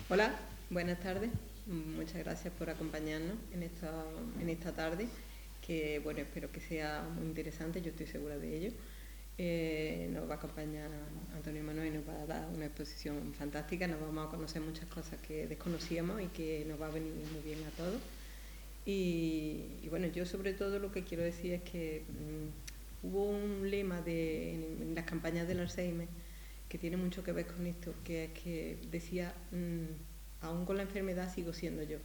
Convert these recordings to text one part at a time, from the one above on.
Hola, buenas tardes. Muchas gracias por acompañarnos en esta tarde, que bueno, espero que sea muy interesante, yo estoy segura de ello. Nos va a acompañar Antonio Manuel y nos va a dar una exposición fantástica, nos vamos a conocer muchas cosas que desconocíamos y que nos va a venir muy bien a todos. Y bueno, yo sobre todo lo que quiero decir es que hubo un lema en las campañas del Alzheimer que tiene mucho que ver con esto, que es que decía, aún con la enfermedad sigo siendo yo.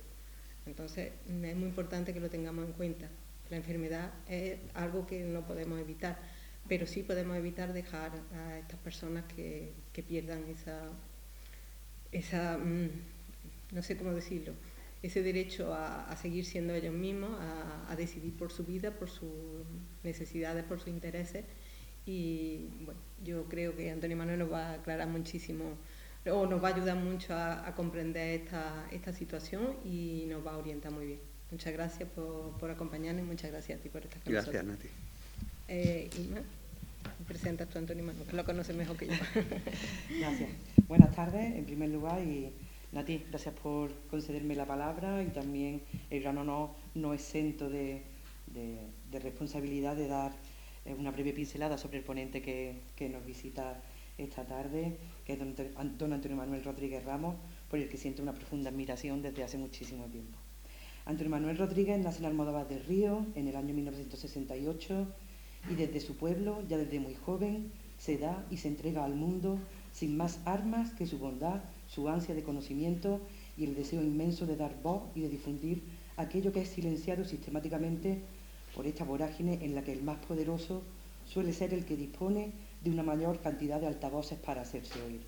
Entonces es muy importante que lo tengamos en cuenta. La enfermedad es algo que no podemos evitar, pero sí podemos evitar dejar a estas personas que pierdan esa no sé cómo decirlo, ese derecho a seguir siendo ellos mismos, a decidir por su vida, por sus necesidades, por sus intereses. Y bueno, yo creo que Antonio Manuel nos va a aclarar muchísimo o nos va a ayudar mucho a comprender esta situación y nos va a orientar muy bien. Muchas gracias por acompañarnos y muchas gracias a ti por estar con Gracias, nosotros. Nati. Inma, presentas tú a Antonio Manuel, que lo conoces mejor que yo. Gracias. Buenas tardes, en primer lugar, y Nati, gracias por concederme la palabra y también el gran honor no exento de responsabilidad de dar una breve pincelada sobre el ponente que nos visita esta tarde, que es don Antonio Manuel Rodríguez Ramos, por el que siento una profunda admiración desde hace muchísimo tiempo. Antonio Manuel Rodríguez nace en Almodóvar del Río en el año 1968 y desde su pueblo, ya desde muy joven, se da y se entrega al mundo sin más armas que su bondad, su ansia de conocimiento y el deseo inmenso de dar voz y de difundir aquello que es silenciado sistemáticamente por esta vorágine en la que el más poderoso suele ser el que dispone de una mayor cantidad de altavoces para hacerse oír.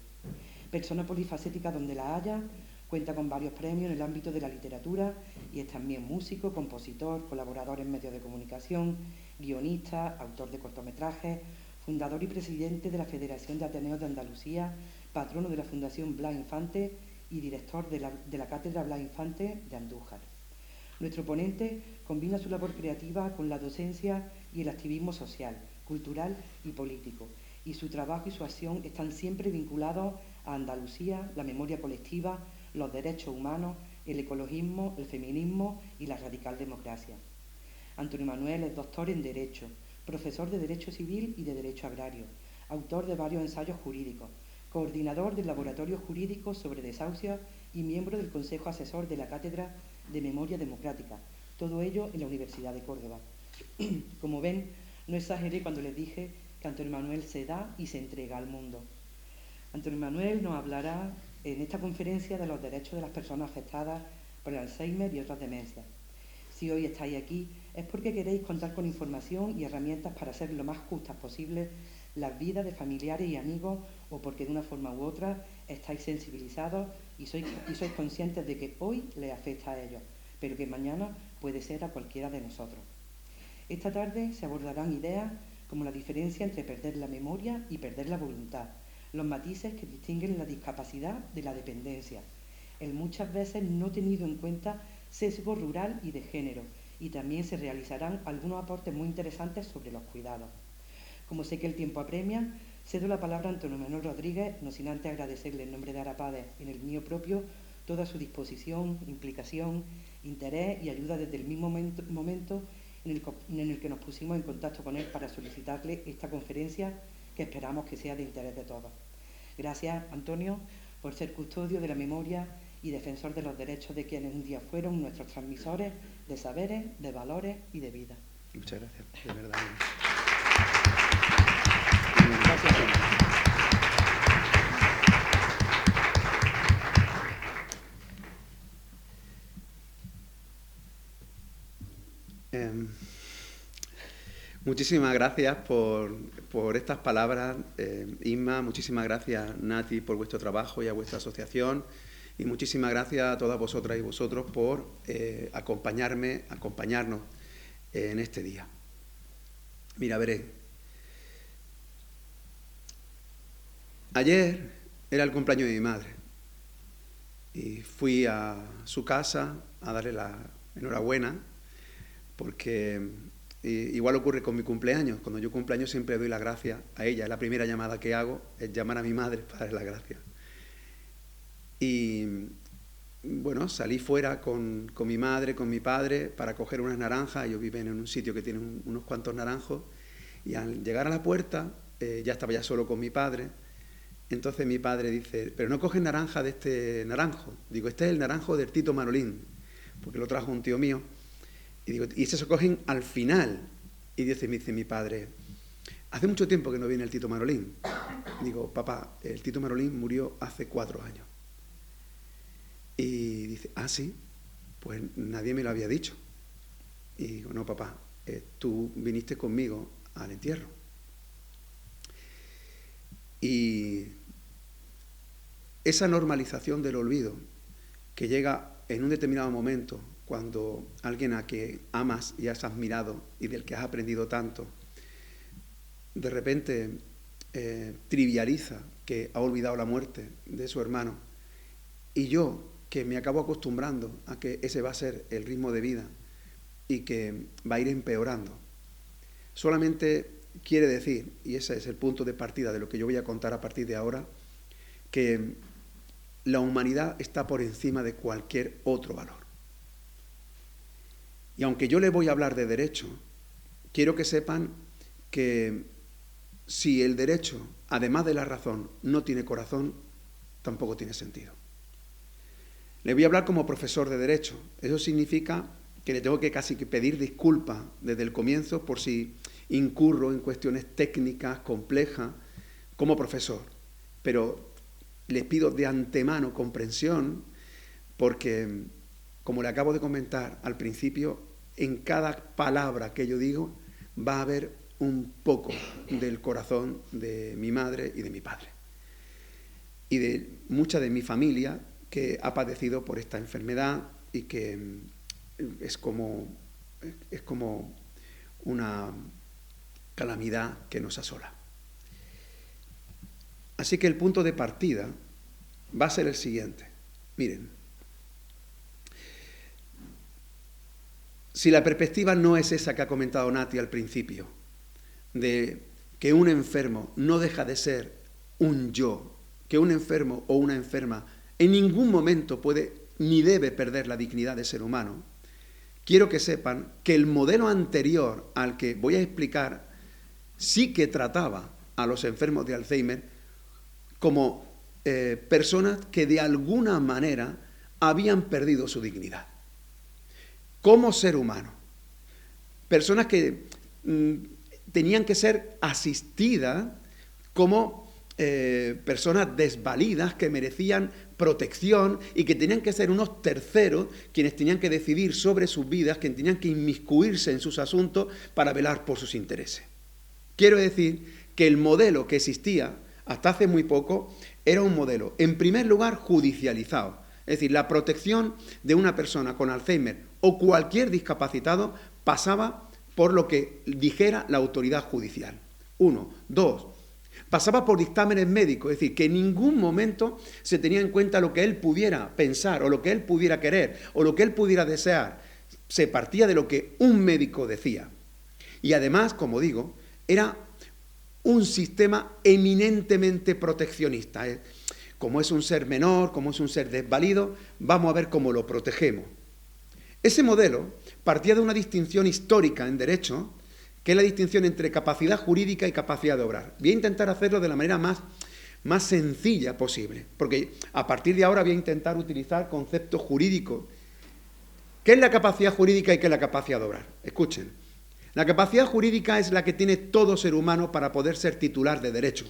Persona polifacética donde la haya, cuenta con varios premios en el ámbito de la literatura y es también músico, compositor, colaborador en medios de comunicación, guionista, autor de cortometrajes, fundador y presidente de la Federación de Ateneos de Andalucía, patrono de la Fundación Blas Infante y director de la Cátedra Blas Infante de Andújar. Nuestro ponente combina su labor creativa con la docencia y el activismo social, cultural y político, y su trabajo y su acción están siempre vinculados a Andalucía, la memoria colectiva, los derechos humanos, el ecologismo, el feminismo y la radical democracia. Antonio Manuel es doctor en Derecho, profesor de Derecho Civil y de Derecho Agrario, autor de varios ensayos jurídicos, coordinador del Laboratorio Jurídico sobre Desahucios y miembro del Consejo Asesor de la Cátedra de Memoria Democrática, todo ello en la Universidad de Córdoba. Como ven, no exageré cuando les dije que Antonio Manuel se da y se entrega al mundo. Antonio Manuel nos hablará en esta conferencia de los derechos de las personas afectadas por el Alzheimer y otras demencias. Si hoy estáis aquí es porque queréis contar con información y herramientas para hacer lo más justas posible las vidas de familiares y amigos o porque de una forma u otra estáis sensibilizados y sois conscientes de que hoy les afecta a ellos, pero que mañana puede ser a cualquiera de nosotros. Esta tarde se abordarán ideas como la diferencia entre perder la memoria y perder la voluntad, los matices que distinguen la discapacidad de la dependencia, el muchas veces no tenido en cuenta sesgo rural y de género, y también se realizarán algunos aportes muy interesantes sobre los cuidados. Como sé que el tiempo apremia, cedo la palabra a Antonio Manuel Rodríguez, no sin antes agradecerle en nombre de Arapades, en el mío propio, toda su disposición, implicación, interés y ayuda desde el mismo momento en el que nos pusimos en contacto con él para solicitarle esta conferencia que esperamos que sea de interés de todos. Gracias, Antonio, por ser custodio de la memoria y defensor de los derechos de quienes un día fueron nuestros transmisores de saberes, de valores y de vida. Muchas gracias, de verdad. Gracias. Muchísimas gracias por estas palabras, Inma. Muchísimas gracias, Nati, por vuestro trabajo y a vuestra asociación. Y muchísimas gracias a todas vosotras y vosotros por acompañarnos en este día. Mira, veré. Ayer era el cumpleaños de mi madre y fui a su casa a darle la enhorabuena porque igual ocurre con mi cumpleaños. Cuando yo cumpleaños siempre doy las gracias a ella. La primera llamada que hago es llamar a mi madre para darle las gracias. Y bueno, salí fuera con mi madre, con mi padre, para coger unas naranjas. Ellos viven en un sitio que tiene unos cuantos naranjos. Y al llegar a la puerta, ya estaba ya solo con mi padre. Entonces mi padre dice, pero no coges naranja de este naranjo. Digo, este es el naranjo del Tito Manolín, porque lo trajo un tío mío. Y digo, y ese se cogen al final. Y me dice mi padre, hace mucho tiempo que no viene el Tito Manolín. Digo, papá, el Tito Manolín murió hace 4 años. Y dice, ah, sí, pues nadie me lo había dicho. Y digo, no, papá, tú viniste conmigo al entierro. Y esa normalización del olvido que llega en un determinado momento, cuando alguien a que amas y has admirado y del que has aprendido tanto, de repente trivializa que ha olvidado la muerte de su hermano, y yo, que me acabo acostumbrando a que ese va a ser el ritmo de vida y que va a ir empeorando, solamente quiere decir, y ese es el punto de partida de lo que yo voy a contar a partir de ahora, que la humanidad está por encima de cualquier otro valor. Y aunque yo les voy a hablar de derecho, quiero que sepan que si el derecho, además de la razón, no tiene corazón, tampoco tiene sentido. Le voy a hablar como profesor de derecho. Eso significa que le tengo que casi que pedir disculpas desde el comienzo por si incurro en cuestiones técnicas, complejas, como profesor. Pero les pido de antemano comprensión porque, como le acabo de comentar al principio, en cada palabra que yo digo va a haber un poco del corazón de mi madre y de mi padre. Y de mucha de mi familia que ha padecido por esta enfermedad y que es como una calamidad que nos asola. Así que el punto de partida va a ser el siguiente. Miren, si la perspectiva no es esa que ha comentado Nati al principio, de que un enfermo no deja de ser un yo, que un enfermo o una enferma en ningún momento puede ni debe perder la dignidad de ser humano, quiero que sepan que el modelo anterior al que voy a explicar sí que trataba a los enfermos de Alzheimer como personas que de alguna manera habían perdido su dignidad como ser humano. Personas que tenían que ser asistidas como personas desvalidas que merecían protección y que tenían que ser unos terceros quienes tenían que decidir sobre sus vidas, quienes tenían que inmiscuirse en sus asuntos para velar por sus intereses. Quiero decir que el modelo que existía hasta hace muy poco era un modelo, en primer lugar, judicializado. Es decir, la protección de una persona con Alzheimer o cualquier discapacitado pasaba por lo que dijera la autoridad judicial. 1. 2. Pasaba por dictámenes médicos, es decir, que en ningún momento se tenía en cuenta lo que él pudiera pensar o lo que él pudiera querer o lo que él pudiera desear. Se partía de lo que un médico decía. Y además, como digo, era un sistema eminentemente proteccionista. Como es un ser menor, como es un ser desvalido, vamos a ver cómo lo protegemos. Ese modelo partía de una distinción histórica en derecho, que es la distinción entre capacidad jurídica y capacidad de obrar. Voy a intentar hacerlo de la manera más sencilla posible, porque a partir de ahora voy a intentar utilizar conceptos jurídicos. ¿Qué es la capacidad jurídica y qué es la capacidad de obrar? Escuchen, la capacidad jurídica es la que tiene todo ser humano para poder ser titular de derecho.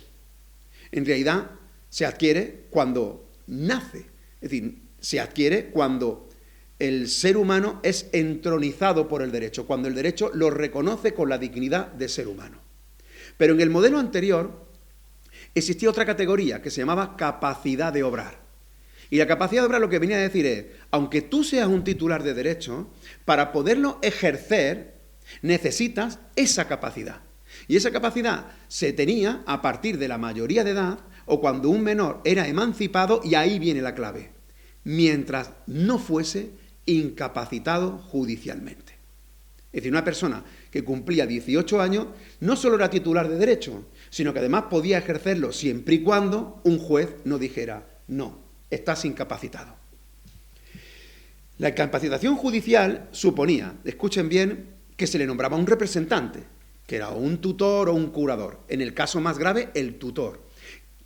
En realidad, se adquiere cuando nace, es decir, se adquiere cuando el ser humano es entronizado por el derecho, cuando el derecho lo reconoce con la dignidad de ser humano. Pero en el modelo anterior existía otra categoría que se llamaba capacidad de obrar. Y la capacidad de obrar lo que venía a decir es, aunque tú seas un titular de derecho, para poderlo ejercer necesitas esa capacidad. Y esa capacidad se tenía a partir de la mayoría de edad o cuando un menor era emancipado, y ahí viene la clave, mientras no fuese incapacitado judicialmente. Es decir, una persona que cumplía 18 años no solo era titular de derecho, sino que además podía ejercerlo siempre y cuando un juez no dijera, no, estás incapacitado. La incapacitación judicial suponía, escuchen bien, que se le nombraba un representante, que era un tutor o un curador. En el caso más grave, el tutor.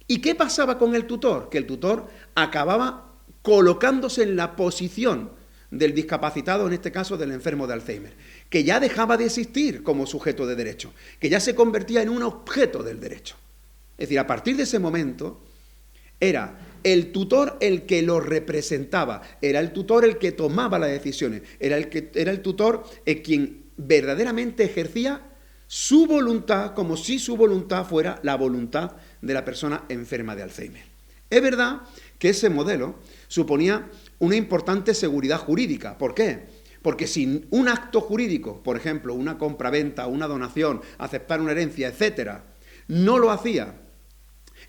¿Y qué pasaba con el tutor? Que el tutor acababa colocándose en la posición del discapacitado, en este caso del enfermo de Alzheimer, que ya dejaba de existir como sujeto de derecho, que ya se convertía en un objeto del derecho. Es decir, a partir de ese momento era el tutor el que lo representaba, era el tutor el que tomaba las decisiones, era el tutor quien verdaderamente ejercía su voluntad como si su voluntad fuera la voluntad de la persona enferma de Alzheimer. Es verdad que ese modelo suponía una importante seguridad jurídica. ¿Por qué? Porque si un acto jurídico, por ejemplo, una compraventa, una donación, aceptar una herencia, etcétera, no lo hacía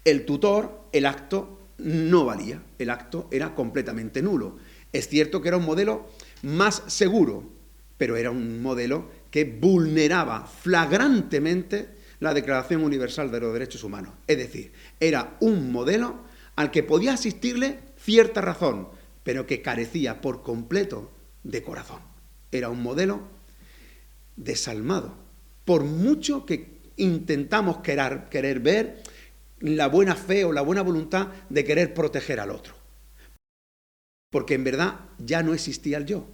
el tutor, el acto no valía, el acto era completamente nulo. Es cierto que era un modelo más seguro, pero era un modelo que vulneraba flagrantemente la Declaración Universal de los Derechos Humanos. Es decir, era un modelo al que podía asistirle cierta razón, pero que carecía por completo de corazón. Era un modelo desalmado, por mucho que intentamos querer ver la buena fe o la buena voluntad de querer proteger al otro. Porque en verdad ya no existía el yo.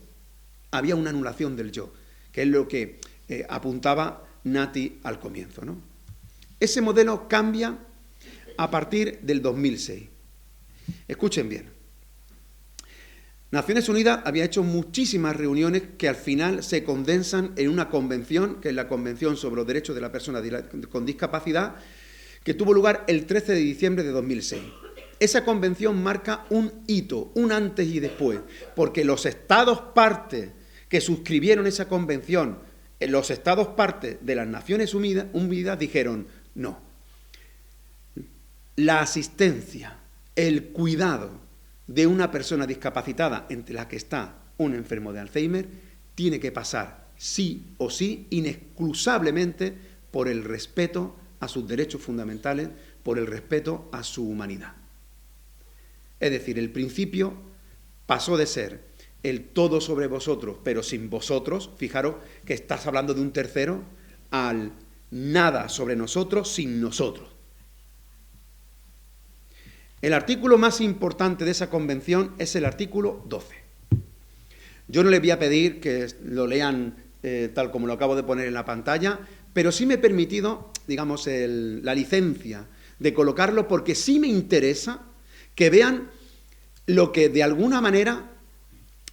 Había una anulación del yo, que es lo que apuntaba Nati al comienzo, ¿no? Ese modelo cambia a partir del 2006. Escuchen bien. Naciones Unidas había hecho muchísimas reuniones que al final se condensan en una convención, que es la Convención sobre los Derechos de la Persona con Discapacidad, que tuvo lugar el 13 de diciembre de 2006. Esa convención marca un hito, un antes y después, porque los estados partes que suscribieron esa convención, los estados partes de las Naciones Unidas dijeron no. La asistencia, el cuidado de una persona discapacitada, entre la que está un enfermo de Alzheimer, tiene que pasar sí o sí, inexcusablemente, por el respeto a sus derechos fundamentales, por el respeto a su humanidad. Es decir, el principio pasó de ser el todo sobre vosotros, pero sin vosotros, fijaros que estás hablando de un tercero, al nada sobre nosotros sin nosotros. El artículo más importante de esa convención es el artículo 12. Yo no les voy a pedir que lo lean tal como lo acabo de poner en la pantalla, pero sí me he permitido, digamos, la licencia de colocarlo porque sí me interesa que vean lo que de alguna manera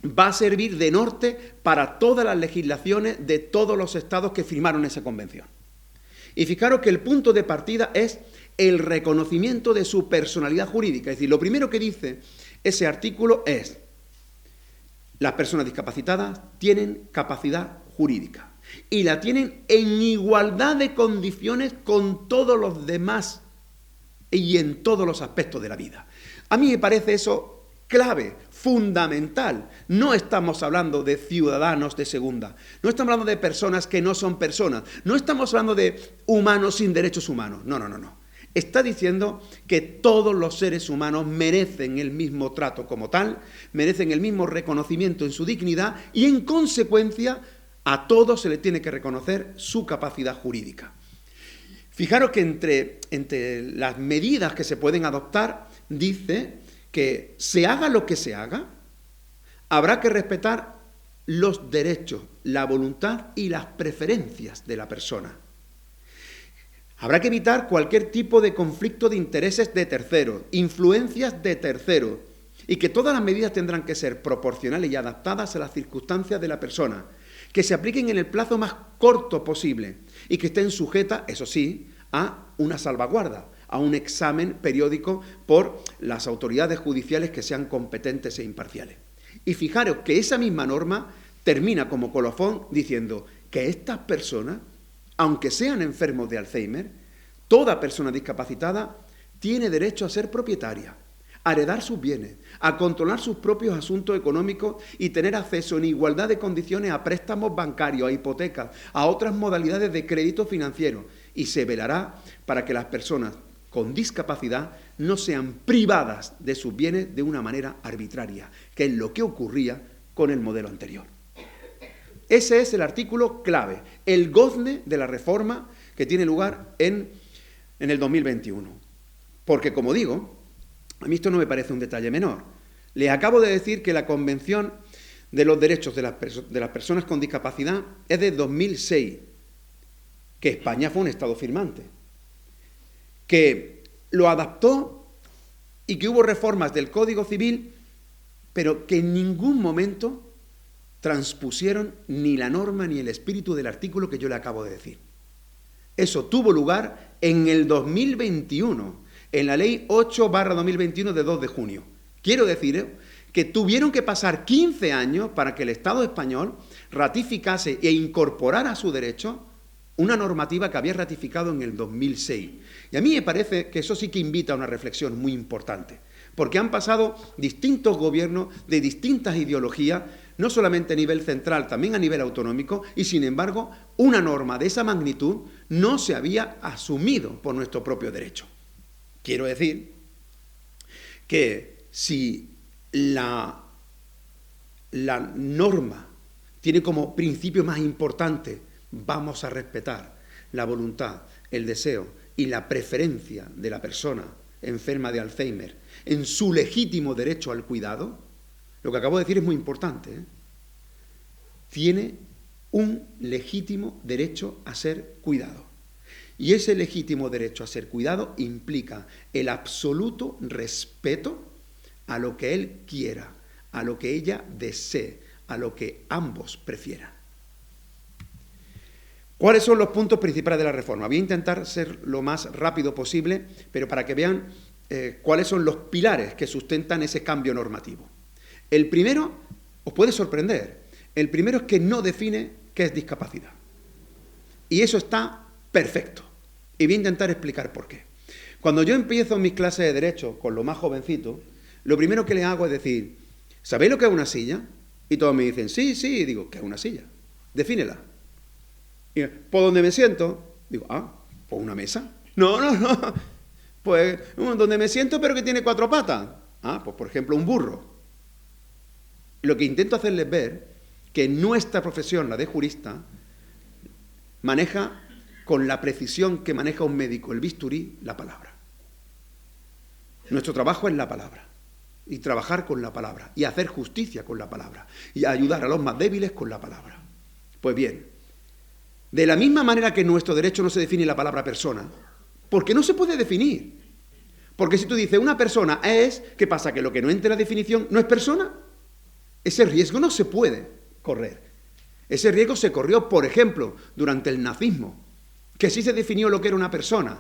va a servir de norte para todas las legislaciones de todos los estados que firmaron esa convención. Y fijaros que el punto de partida es el reconocimiento de su personalidad jurídica. Es decir, lo primero que dice ese artículo es: las personas discapacitadas tienen capacidad jurídica y la tienen en igualdad de condiciones con todos los demás y en todos los aspectos de la vida. A mí me parece eso clave, fundamental. No estamos hablando de ciudadanos de segunda, no estamos hablando de personas que no son personas, no estamos hablando de humanos sin derechos humanos, no. Está diciendo que todos los seres humanos merecen el mismo trato como tal, merecen el mismo reconocimiento en su dignidad y, en consecuencia, a todos se les tiene que reconocer su capacidad jurídica. Fijaros que entre las medidas que se pueden adoptar, dice que se haga lo que se haga, habrá que respetar los derechos, la voluntad y las preferencias de la persona. Habrá que evitar cualquier tipo de conflicto de intereses de terceros, influencias de terceros, y que todas las medidas tendrán que ser proporcionales y adaptadas a las circunstancias de la persona, que se apliquen en el plazo más corto posible y que estén sujetas, eso sí, a una salvaguarda, a un examen periódico por las autoridades judiciales que sean competentes e imparciales. Y fijaros que esa misma norma termina como colofón diciendo que estas personas, aunque sean enfermos de Alzheimer, toda persona discapacitada tiene derecho a ser propietaria, a heredar sus bienes, a controlar sus propios asuntos económicos y tener acceso en igualdad de condiciones a préstamos bancarios, a hipotecas, a otras modalidades de crédito financiero, y se velará para que las personas con discapacidad no sean privadas de sus bienes de una manera arbitraria, que es lo que ocurría con el modelo anterior. Ese es el artículo clave, el gozne de la reforma que tiene lugar en el 2021. Porque, como digo, a mí esto no me parece un detalle menor. Les acabo de decir que la Convención de los Derechos de las Personas con Discapacidad es de 2006, que España fue un Estado firmante, que lo adaptó y que hubo reformas del Código Civil, pero que en ningún momento transpusieron ni la norma ni el espíritu del artículo que yo le acabo de decir. Eso tuvo lugar en el 2021, en la Ley 8/2021 de 2 de junio. Quiero decir que tuvieron que pasar 15 años para que el Estado español ratificase e incorporara a su derecho una normativa que había ratificado en el 2006. Y a mí me parece que eso sí que invita a una reflexión muy importante, porque han pasado distintos gobiernos de distintas ideologías, no solamente a nivel central, también a nivel autonómico, y sin embargo, una norma de esa magnitud no se había asumido por nuestro propio derecho. Quiero decir que si la norma tiene como principio más importante, vamos a respetar la voluntad, el deseo y la preferencia de la persona enferma de Alzheimer en su legítimo derecho al cuidado, lo que acabo de decir es muy importante, ¿eh? Tiene un legítimo derecho a ser cuidado. Y ese legítimo derecho a ser cuidado implica el absoluto respeto a lo que él quiera, a lo que ella desee, a lo que ambos prefieran. ¿Cuáles son los puntos principales de la reforma? Voy a intentar ser lo más rápido posible, pero para que vean cuáles son los pilares que sustentan ese cambio normativo. El primero, os puede sorprender, el primero es que no define qué es discapacidad. Y eso está perfecto. Y voy a intentar explicar por qué. Cuando yo empiezo mis clases de Derecho con los más jovencitos, lo primero que les hago es decir, ¿sabéis lo que es una silla? Y todos me dicen, sí, sí, y digo, ¿qué es una silla? Defínela. Y ¿por dónde me siento? Digo, ¿por una mesa? No, pues donde me siento pero que tiene 4 patas. Pues por ejemplo un burro. Lo que intento hacerles ver que nuestra profesión, la de jurista, maneja con la precisión que maneja un médico el bisturí, la palabra. Nuestro trabajo es la palabra. Y trabajar con la palabra. Y hacer justicia con la palabra. Y ayudar a los más débiles con la palabra. Pues bien, de la misma manera que en nuestro derecho no se define la palabra persona, porque no se puede definir. Porque si tú dices una persona es, ¿qué pasa? Que lo que no entre en la definición no es persona. Ese riesgo no se puede correr. Ese riesgo se corrió, por ejemplo, durante el nazismo, que sí se definió lo que era una persona.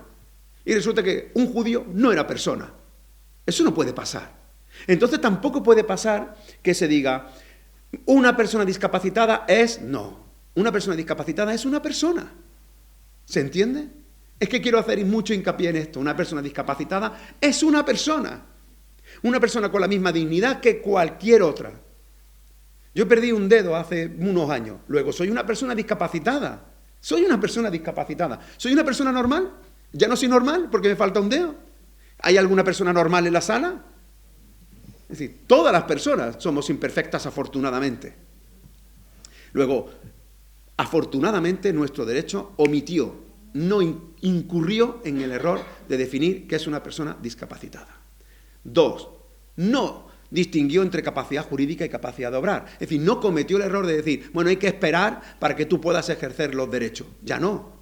Y resulta que un judío no era persona. Eso no puede pasar. Entonces tampoco puede pasar que se diga una persona discapacitada es no. Una persona discapacitada es una persona. ¿Se entiende? Es que quiero hacer mucho hincapié en esto. Una persona discapacitada es una persona. Una persona con la misma dignidad que cualquier otra. Yo perdí un dedo hace unos años. Luego, soy una persona discapacitada. Soy una persona discapacitada. ¿Soy una persona normal? ¿Ya no soy normal porque me falta un dedo? ¿Hay alguna persona normal en la sala? Es decir, todas las personas somos imperfectas afortunadamente. Luego, afortunadamente nuestro derecho omitió, no incurrió en el error de definir qué es una persona discapacitada. 2, no distinguió entre capacidad jurídica y capacidad de obrar. Es decir, no cometió el error de decir, bueno, hay que esperar para que tú puedas ejercer los derechos. Ya no.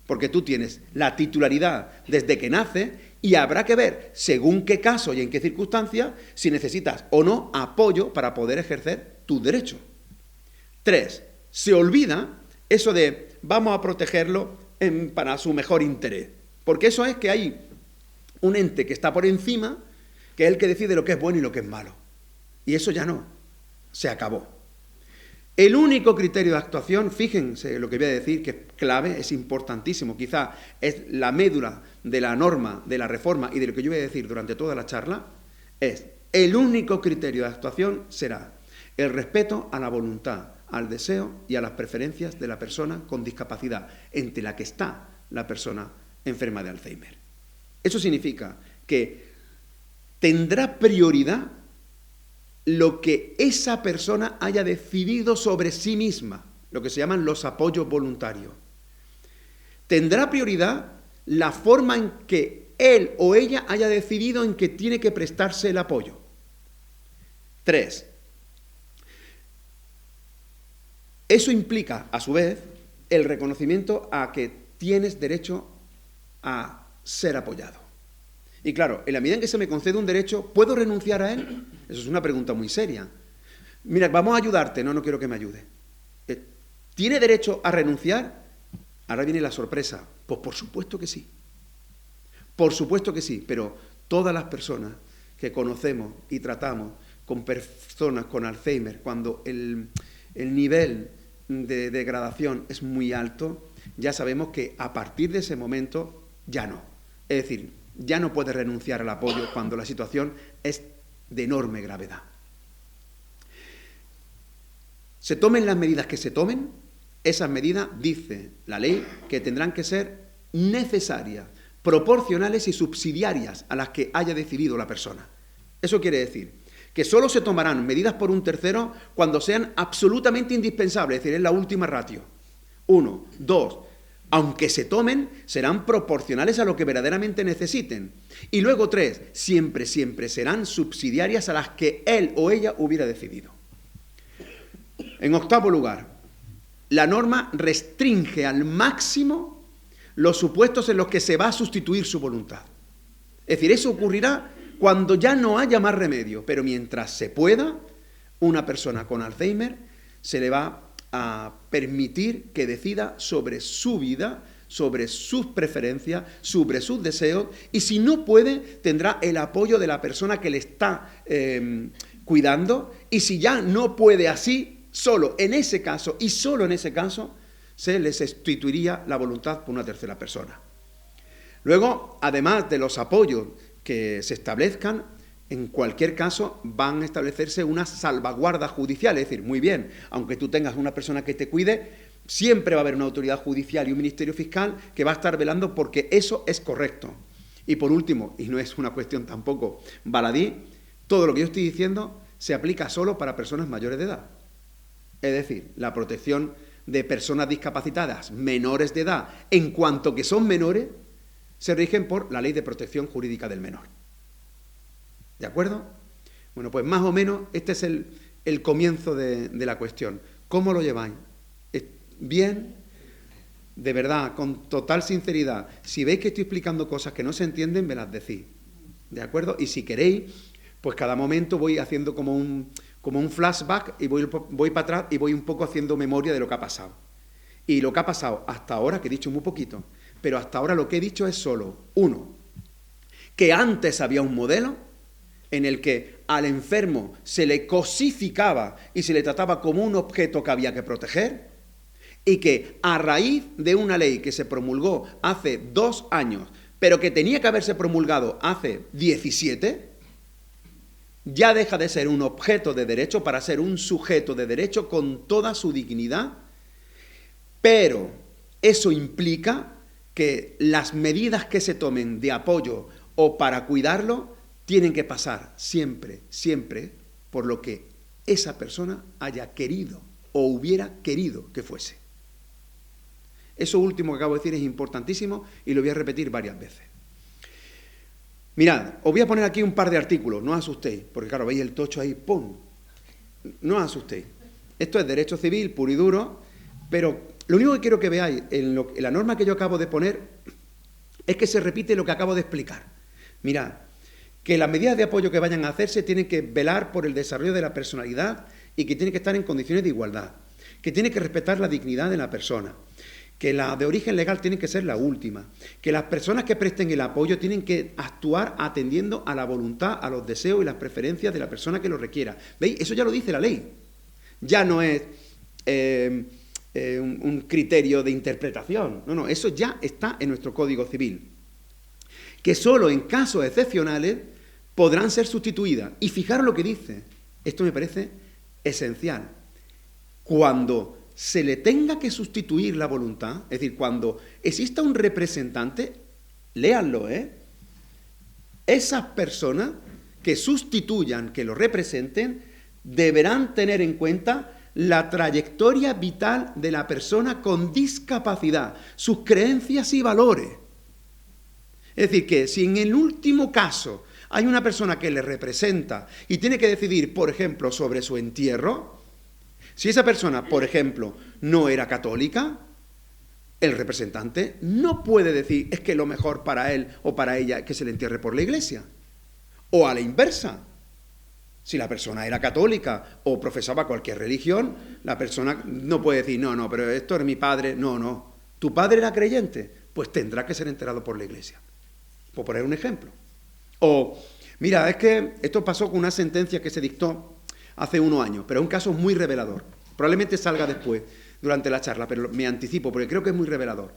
Porque tú tienes la titularidad desde que naces y habrá que ver, según qué caso y en qué circunstancias, si necesitas o no apoyo para poder ejercer tu derecho. 3, se olvida eso de vamos a protegerlo para su mejor interés. Porque eso es que hay un ente que está por encima, que es el que decide lo que es bueno y lo que es malo. Y eso ya no, se acabó. El único criterio de actuación, fíjense lo que voy a decir, que es clave, es importantísimo, quizá es la médula de la norma, de la reforma y de lo que yo voy a decir durante toda la charla, es el único criterio de actuación será el respeto a la voluntad, al deseo y a las preferencias de la persona con discapacidad, entre la que está la persona enferma de Alzheimer. Eso significa que tendrá prioridad lo que esa persona haya decidido sobre sí misma, lo que se llaman los apoyos voluntarios. Tendrá prioridad la forma en que él o ella haya decidido en que tiene que prestarse el apoyo. 3. Eso implica, a su vez, el reconocimiento a que tienes derecho a ser apoyado. Y claro, en la medida en que se me concede un derecho, ¿puedo renunciar a él? Eso es una pregunta muy seria. Mira, vamos a ayudarte. No, no quiero que me ayude. ¿Tiene derecho a renunciar? Ahora viene la sorpresa. Pues por supuesto que sí. Por supuesto que sí, pero todas las personas que conocemos y tratamos con personas con Alzheimer, cuando el nivel de degradación es muy alto, ya sabemos que a partir de ese momento ya no. Es decir, ya no puede renunciar al apoyo cuando la situación es de enorme gravedad. Se tomen las medidas que se tomen, esas medidas, dice la ley, que tendrán que ser necesarias, proporcionales y subsidiarias a las que haya decidido la persona. Eso quiere decir que solo se tomarán medidas por un tercero cuando sean absolutamente indispensables, es decir, es la última ratio. 1, 2, aunque se tomen, serán proporcionales a lo que verdaderamente necesiten. Y luego 3, siempre serán subsidiarias a las que él o ella hubiera decidido. En octavo lugar, la norma restringe al máximo los supuestos en los que se va a sustituir su voluntad. Es decir, eso ocurrirá cuando ya no haya más remedio, pero mientras se pueda, una persona con Alzheimer se le va a permitir que decida sobre su vida, sobre sus preferencias, sobre sus deseos, y si no puede, tendrá el apoyo de la persona que le está cuidando, y si ya no puede así, solo en ese caso, y solo en ese caso, se le sustituiría la voluntad por una tercera persona. Luego, además de los apoyos que se establezcan, en cualquier caso van a establecerse unas salvaguardas judiciales, es decir, muy bien, aunque tú tengas una persona que te cuide, siempre va a haber una autoridad judicial y un ministerio fiscal que va a estar velando porque eso es correcto. Y por último, y no es una cuestión tampoco baladí, todo lo que yo estoy diciendo se aplica solo para personas mayores de edad. Es decir, la protección de personas discapacitadas menores de edad, en cuanto que son menores, se rigen por la Ley de Protección Jurídica del Menor. ¿De acuerdo? Bueno, pues más o menos este es el comienzo de la cuestión. ¿Cómo lo lleváis? ¿Bien? De verdad, con total sinceridad. Si veis que estoy explicando cosas que no se entienden, me las decís. ¿De acuerdo? Y si queréis, pues cada momento voy haciendo como un flashback y voy para atrás y voy un poco haciendo memoria de lo que ha pasado. Y lo que ha pasado hasta ahora, que he dicho muy poquito, pero hasta ahora lo que he dicho es solo, 1, que antes había un modelo en el que al enfermo se le cosificaba y se le trataba como un objeto que había que proteger, y que a raíz de una ley que se promulgó hace 2 años, pero que tenía que haberse promulgado hace 17, ya deja de ser un objeto de derecho para ser un sujeto de derecho con toda su dignidad, pero eso implica que las medidas que se tomen de apoyo o para cuidarlo tienen que pasar siempre por lo que esa persona haya querido o hubiera querido que fuese. Eso último que acabo de decir es importantísimo y lo voy a repetir varias veces. Mirad, os voy a poner aquí un par de artículos, no os asustéis, porque claro, veis el tocho ahí, ¡pum! No os asustéis. Esto es derecho civil puro y duro, pero lo único que quiero que veáis en la norma que yo acabo de poner es que se repite lo que acabo de explicar. Mirad, que las medidas de apoyo que vayan a hacerse tienen que velar por el desarrollo de la personalidad y que tienen que estar en condiciones de igualdad, que tienen que respetar la dignidad de la persona, que la de origen legal tiene que ser la última, que las personas que presten el apoyo tienen que actuar atendiendo a la voluntad, a los deseos y las preferencias de la persona que lo requiera. ¿Veis? Eso ya lo dice la ley. Ya no es un criterio de interpretación. No, eso ya está en nuestro Código Civil. Que solo en casos excepcionales podrán ser sustituidas. Y fijaros lo que dice. Esto me parece esencial. Cuando se le tenga que sustituir la voluntad, es decir, cuando exista un representante, léanlo, esas personas que sustituyan, que lo representen, deberán tener en cuenta la trayectoria vital de la persona con discapacidad, sus creencias y valores. Es decir, que si en el último caso hay una persona que le representa y tiene que decidir, por ejemplo, sobre su entierro, si esa persona, por ejemplo, no era católica, el representante no puede decir es que lo mejor para él o para ella es que se le entierre por la iglesia. O a la inversa. Si la persona era católica o profesaba cualquier religión, la persona no puede decir, no, pero esto es mi padre. No. ¿Tu padre era creyente? Pues tendrá que ser enterrado por la iglesia. Por poner un ejemplo. O, mira, es que esto pasó con una sentencia que se dictó hace unos años, pero es un caso muy revelador. Probablemente salga después, durante la charla, pero me anticipo porque creo que es muy revelador.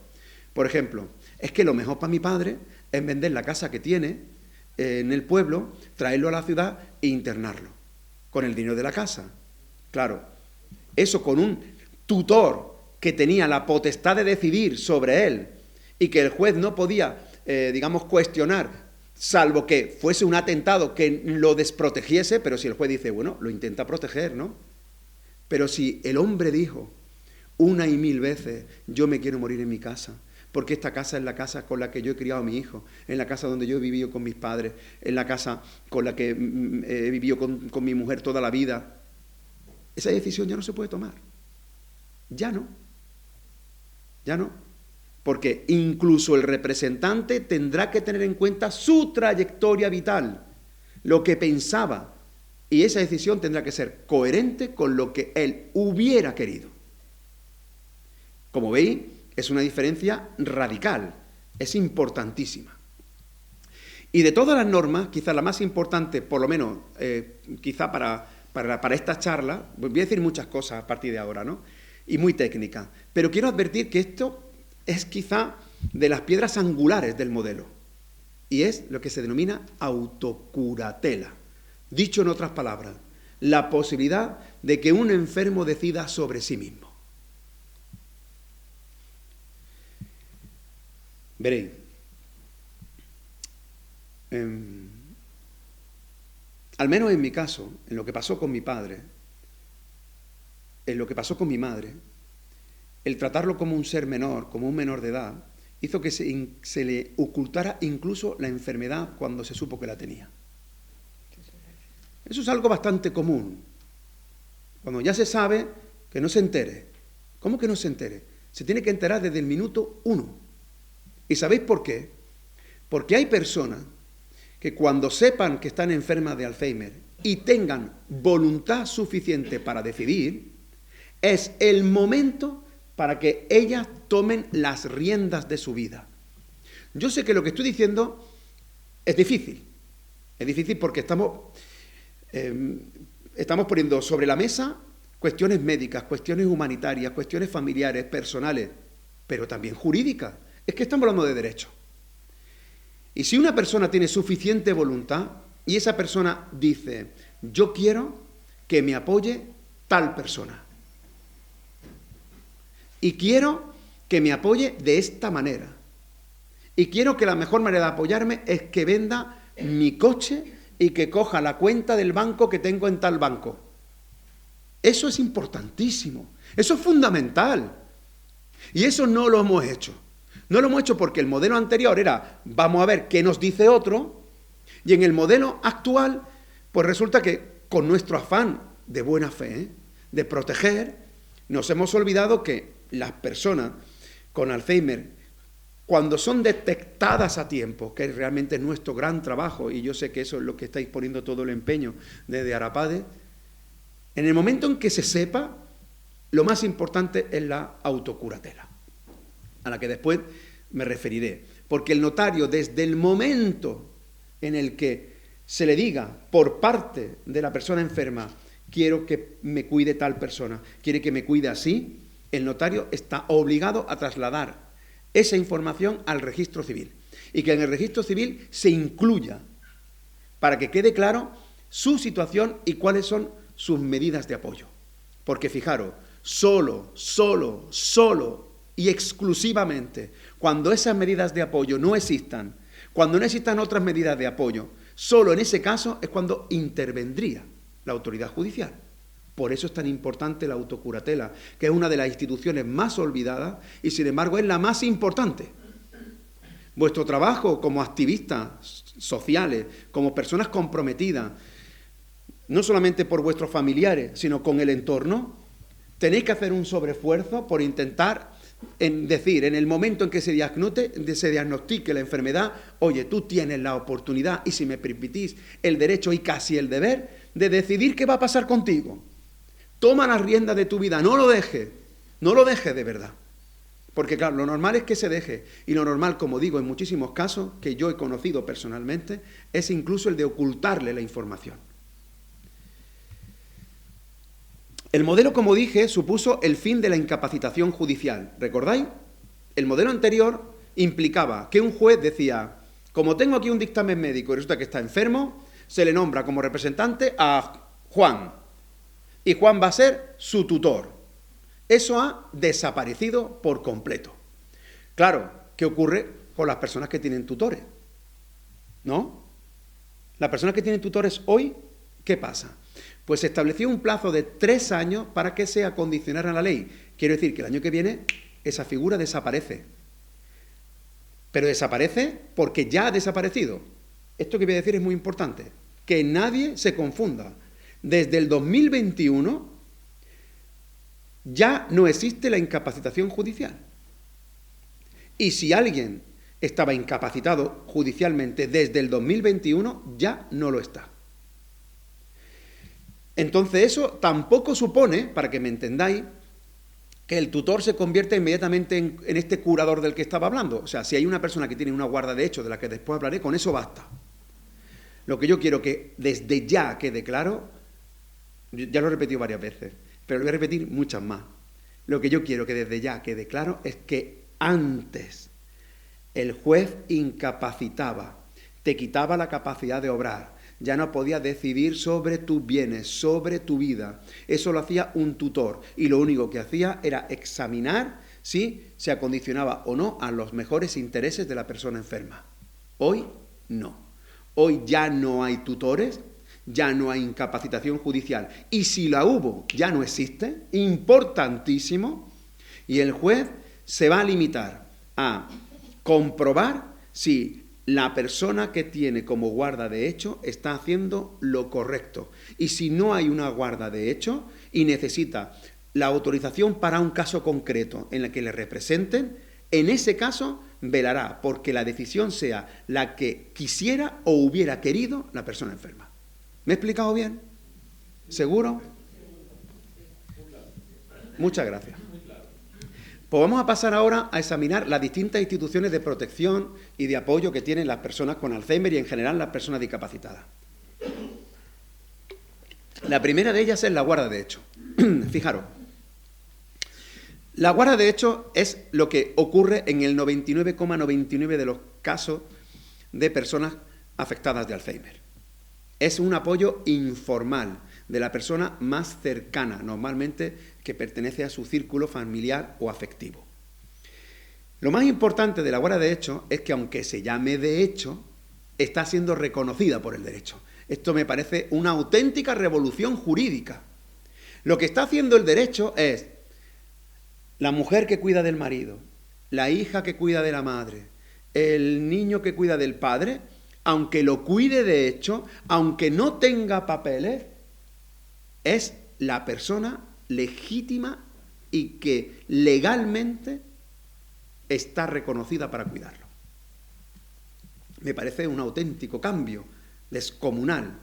Por ejemplo, es que lo mejor para mi padre es vender la casa que tiene en el pueblo, traerlo a la ciudad e internarlo con el dinero de la casa. Claro, eso con un tutor que tenía la potestad de decidir sobre él y que el juez no podía, cuestionar, salvo que fuese un atentado que lo desprotegiese, pero si el juez dice, bueno, lo intenta proteger, ¿no? Pero si el hombre dijo una y mil veces, yo me quiero morir en mi casa, porque esta casa es la casa con la que yo he criado a mi hijo, en la casa donde yo he vivido con mis padres, en la casa con la que he vivido con mi mujer toda la vida. Esa decisión ya no se puede tomar. Ya no. Porque incluso el representante tendrá que tener en cuenta su trayectoria vital, lo que pensaba, y esa decisión tendrá que ser coherente con lo que él hubiera querido. Como veis, es una diferencia radical, es importantísima. Y de todas las normas, quizá la más importante, por lo menos, quizá para esta charla, voy a decir muchas cosas a partir de ahora, ¿no? Y muy técnicas, pero quiero advertir que esto es quizá de las piedras angulares del modelo, y es lo que se denomina autocuratela. Dicho en otras palabras, la posibilidad de que un enfermo decida sobre sí mismo. Veréis, al menos en mi caso, en lo que pasó con mi padre, en lo que pasó con mi madre, el tratarlo como un ser menor, como un menor de edad, hizo que se le ocultara incluso la enfermedad cuando se supo que la tenía. Eso es algo bastante común. Cuando ya se sabe, que no se entere. ¿Cómo que no se entere? Se tiene que enterar desde el minuto 1. ¿Y sabéis por qué? Porque hay personas que cuando sepan que están enfermas de Alzheimer y tengan voluntad suficiente para decidir, es el momento para que ellas tomen las riendas de su vida. Yo sé que lo que estoy diciendo es difícil. Es difícil porque estamos poniendo sobre la mesa cuestiones médicas, cuestiones humanitarias, cuestiones familiares, personales, pero también jurídicas. Es que estamos hablando de derecho. Y si una persona tiene suficiente voluntad y esa persona dice, yo quiero que me apoye tal persona. Y quiero que me apoye de esta manera. Y quiero que la mejor manera de apoyarme es que venda mi coche y que coja la cuenta del banco que tengo en tal banco. Eso es importantísimo. Eso es fundamental. Y eso no lo hemos hecho. No lo hemos hecho porque el modelo anterior era, vamos a ver qué nos dice otro, y en el modelo actual, pues resulta que con nuestro afán de buena fe, de proteger, nos hemos olvidado que las personas con Alzheimer, cuando son detectadas a tiempo, que realmente es nuestro gran trabajo, y yo sé que eso es lo que estáis poniendo todo el empeño desde Arapade, en el momento en que se sepa, lo más importante es la autocuratela, a la que después me referiré. Porque el notario, desde el momento en el que se le diga por parte de la persona enferma, quiero que me cuide tal persona, quiere que me cuide así, el notario está obligado a trasladar esa información al registro civil. Y que en el registro civil se incluya, para que quede claro su situación y cuáles son sus medidas de apoyo. Porque fijaros, solo y exclusivamente cuando esas medidas de apoyo no existan, cuando no existan otras medidas de apoyo, solo en ese caso es cuando intervendría la autoridad judicial. Por eso es tan importante la autocuratela, que es una de las instituciones más olvidadas y, sin embargo, es la más importante. Vuestro trabajo como activistas sociales, como personas comprometidas, no solamente por vuestros familiares, sino con el entorno, tenéis que hacer un sobreesfuerzo por intentar decir, en el momento en que se diagnostique la enfermedad, oye, tú tienes la oportunidad y, si me permitís, el derecho y casi el deber de decidir qué va a pasar contigo. Toma las riendas de tu vida, no lo dejes de verdad. Porque claro, lo normal es que se deje, y lo normal, como digo, en muchísimos casos, que yo he conocido personalmente, es incluso el de ocultarle la información. El modelo, como dije, supuso el fin de la incapacitación judicial. ¿Recordáis? El modelo anterior implicaba que un juez decía, como tengo aquí un dictamen médico y resulta que está enfermo, se le nombra como representante a Juan, y Juan va a ser su tutor. Eso ha desaparecido por completo. Claro, ¿qué ocurre con las personas que tienen tutores? ¿No? Las personas que tienen tutores hoy, ¿qué pasa? Pues se estableció un plazo de 3 años para que se acondicionara la ley. Quiero decir que el año que viene esa figura desaparece. Pero desaparece porque ya ha desaparecido. Esto que voy a decir es muy importante. Que nadie se confunda. Desde el 2021 ya no existe la incapacitación judicial. Y si alguien estaba incapacitado judicialmente desde el 2021, ya no lo está. Entonces eso tampoco supone, para que me entendáis, que el tutor se convierta inmediatamente en este curador del que estaba hablando. O sea, si hay una persona que tiene una guarda de hecho, de la que después hablaré, con eso basta. Lo que yo quiero que desde ya quede claro, ya lo he repetido varias veces, pero lo voy a repetir muchas más. Lo que yo quiero que desde ya quede claro es que antes el juez incapacitaba, te quitaba la capacidad de obrar, ya no podía decidir sobre tus bienes, sobre tu vida. Eso lo hacía un tutor y lo único que hacía era examinar si se acondicionaba o no a los mejores intereses de la persona enferma. Hoy no. Hoy ya no hay tutores, ya no hay incapacitación judicial. Y si la hubo, ya no existe, importantísimo, y el juez se va a limitar a comprobar si la persona que tiene como guarda de hecho está haciendo lo correcto. Y si no hay una guarda de hecho y necesita la autorización para un caso concreto en el que le representen, en ese caso velará porque la decisión sea la que quisiera o hubiera querido la persona enferma. ¿Me he explicado bien? ¿Seguro? Muchas gracias. Pues vamos a pasar ahora a examinar las distintas instituciones de protección y de apoyo que tienen las personas con Alzheimer y en general las personas discapacitadas. La primera de ellas es la guarda de hecho. Fijaros, la guarda de hecho es lo que ocurre en el 99,99 de los casos de personas afectadas de Alzheimer. Es un apoyo informal de la persona más cercana, normalmente que pertenece a su círculo familiar o afectivo. Lo más importante de la guarda de hecho es que, aunque se llame de hecho, está siendo reconocida por el derecho. Esto me parece una auténtica revolución jurídica. Lo que está haciendo el derecho es la mujer que cuida del marido, la hija que cuida de la madre, el niño que cuida del padre, aunque lo cuide de hecho, aunque no tenga papeles, es la persona legítima y que legalmente está reconocida para cuidarlo. Me parece un auténtico cambio descomunal.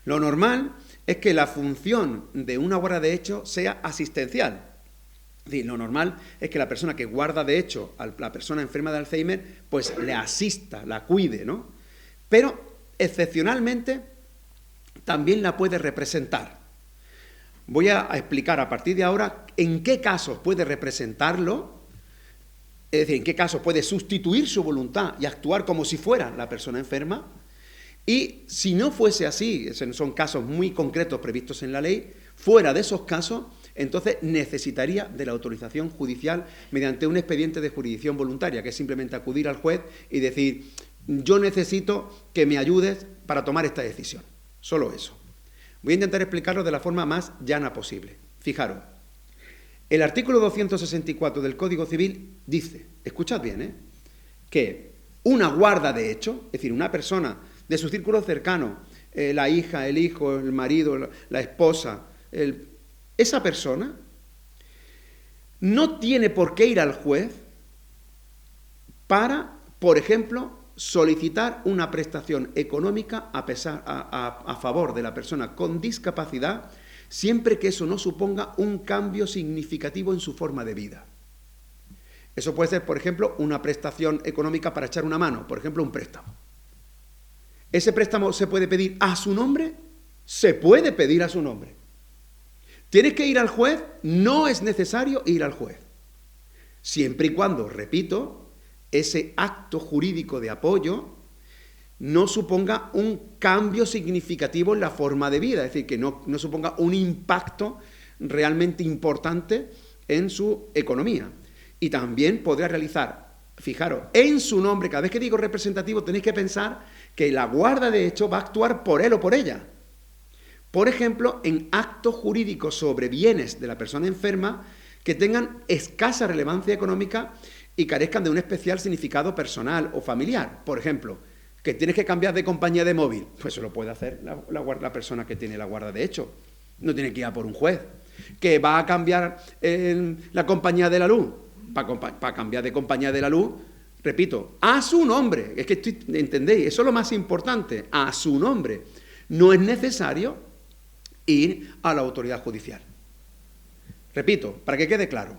Lo normal es que la función de una guarda de hecho sea asistencial. Es decir, lo normal es que la persona que guarda de hecho a la persona enferma de Alzheimer, pues le asista, la cuide, ¿no? Pero, excepcionalmente, también la puede representar. Voy a explicar a partir de ahora en qué casos puede representarlo, es decir, en qué casos puede sustituir su voluntad y actuar como si fuera la persona enferma. Y si no fuese así, son casos muy concretos previstos en la ley, fuera de esos casos, entonces necesitaría de la autorización judicial mediante un expediente de jurisdicción voluntaria, que es simplemente acudir al juez y decir, yo necesito que me ayudes para tomar esta decisión. Solo eso. Voy a intentar explicarlo de la forma más llana posible. Fijaros, el artículo 264 del Código Civil dice, escuchad bien, que una guarda de hecho, es decir, una persona de su círculo cercano, la hija, el hijo, el marido, la esposa, esa persona no tiene por qué ir al juez para, por ejemplo, solicitar una prestación económica a favor de la persona con discapacidad, siempre que eso no suponga un cambio significativo en su forma de vida. Eso puede ser, por ejemplo, una prestación económica para echar una mano, por ejemplo, un préstamo. ¿Ese préstamo se puede pedir a su nombre? Se puede pedir a su nombre. ¿Tienes que ir al juez? No es necesario ir al juez. Siempre y cuando, repito, ese acto jurídico de apoyo no suponga un cambio significativo en la forma de vida, es decir, que no suponga un impacto realmente importante en su economía. Y también podrá realizar, fijaros, en su nombre, cada vez que digo representativo tenéis que pensar que la guarda de hecho va a actuar por él o por ella. Por ejemplo, en actos jurídicos sobre bienes de la persona enferma que tengan escasa relevancia económica y carezcan de un especial significado personal o familiar. Por ejemplo, que tienes que cambiar de compañía de móvil, pues eso lo puede hacer la persona que tiene la guarda de hecho. No tiene que ir a por un juez. Que va a cambiar la compañía de la luz, para cambiar de compañía de la luz, repito, a su nombre. Es que ¿entendéis? Eso es lo más importante, a su nombre. No es necesario ir a la autoridad judicial. Repito, para que quede claro,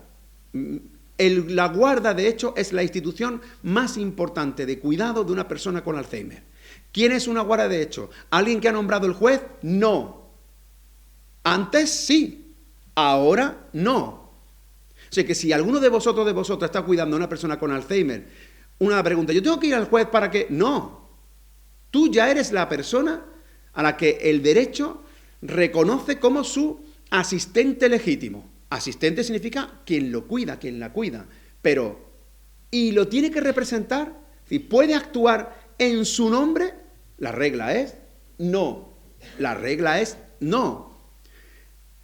la guarda de hecho es la institución más importante de cuidado de una persona con Alzheimer. ¿Quién es una guarda de hecho? ¿Alguien que ha nombrado el juez? No. Antes sí, ahora no. O sea que si alguno de vosotros está cuidando a una persona con Alzheimer, una pregunta, ¿yo tengo que ir al juez para qué? No. Tú ya eres la persona a la que el derecho reconoce como su asistente legítimo. Asistente significa quien lo cuida, quien la cuida. Pero, ¿y lo tiene que representar? Si puede actuar en su nombre, la regla es no. La regla es no.